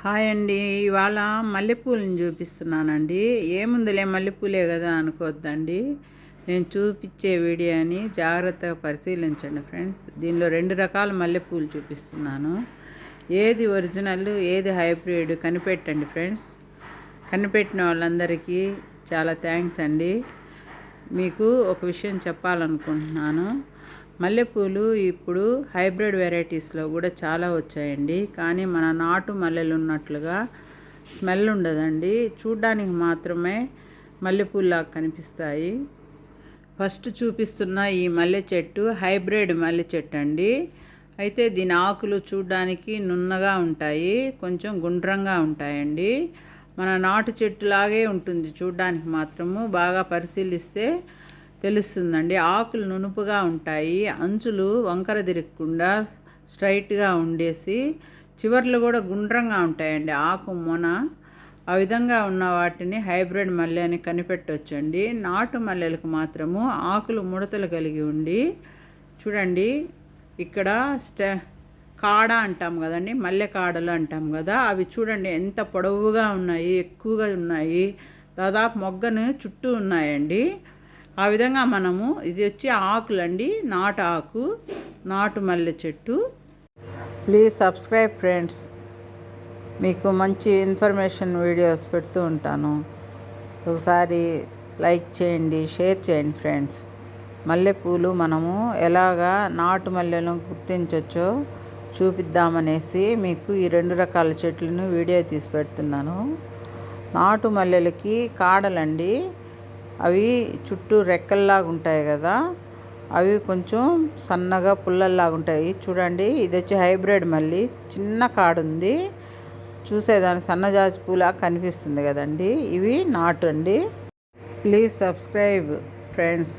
Hi అండి. ఇవాళ మల్లెపూలను చూపిస్తున్నానండి. ఏముందిలే మల్లెపూలే కదా అనుకోవద్దండి. నేను చూపించే వీడియోని జాగ్రత్తగా పరిశీలించండి ఫ్రెండ్స్. దీనిలో 2 రకాల మల్లెపూలు చూపిస్తున్నాను. ఏది ఒరిజినల్, ఏది హైబ్రిడ్ కనిపెట్టండి ఫ్రెండ్స్. కనిపెట్టిన వాళ్ళందరికీ చాలా థ్యాంక్స్ అండి. మీకు ఒక విషయం చెప్పాలనుకుంటున్నాను. మల్లెపూలు ఇప్పుడు హైబ్రిడ్ వెరైటీస్లో కూడా చాలా వచ్చాయండి. కానీ మన నాటు మల్లెలు ఉన్నట్లుగా స్మెల్ ఉండదండి. చూడ్డానికి మాత్రమే మల్లెపూల్లాగా కనిపిస్తాయి. ఫస్ట్ చూపిస్తున్న ఈ మల్లె చెట్టు హైబ్రిడ్ మల్లె చెట్టు అండి. అయితే దీని ఆకులు చూడ్డానికి నున్నగా ఉంటాయి, కొంచెం గుండ్రంగా ఉంటాయండి. మన నాటు చెట్టులాగే ఉంటుంది చూడ్డానికి మాత్రము. బాగా పరిశీలిస్తే తెలుస్తుందండి. ఆకులు నునుపుగా ఉంటాయి, అంచులు వంకర తిరగకుండా స్ట్రైట్గా ఉండేసి చివర్లు కూడా గుండ్రంగా ఉంటాయండి ఆకు మొన. ఆ విధంగా ఉన్న వాటిని హైబ్రిడ్ మల్లె అని కనిపెట్టవచ్చండి. నాటు మల్లెలకు మాత్రము ఆకులు ముడతలు కలిగి ఉండి చూడండి, ఇక్కడ కాడ అంటాం కదండి, మల్లె కాడలు అంటాం కదా, అవి చూడండి ఎంత పొడవుగా ఉన్నాయి, ఎక్కువగా ఉన్నాయి, దాదాపు మొగ్గను చుట్టూ ఉన్నాయండి. ఆ విధంగా మనము ఇది వచ్చి ఆకులండి, నాటు ఆకు, నాటు మల్లె చెట్టు. Please subscribe friends. మీకు మంచి ఇన్ఫర్మేషన్ వీడియోస్ పెడుతూ ఉంటాను. ఒకసారి లైక్ చేయండి, షేర్ చేయండి ఫ్రెండ్స్. మల్లెపూలు మనము ఎలాగా నాటు మల్లెలను గుర్తించవచ్చో చూపిద్దామనేసి మీకు ఈ 2 రకాల చెట్లను వీడియో తీసి పెడుతున్నాను. నాటు మల్లెలకి కాడలండి, అవి చుట్టూ రెక్కల్లాగా ఉంటాయి కదా, అవి కొంచెం సన్నగా పుల్లల్లాగా ఉంటాయి. చూడండి, ఇది వచ్చి హైబ్రిడ్ మల్లి, చిన్న కాడుంది, చూసేదానికి సన్నజాజి పూలా కనిపిస్తుంది కదండి. ఇవి నాటు అండి. Please subscribe friends.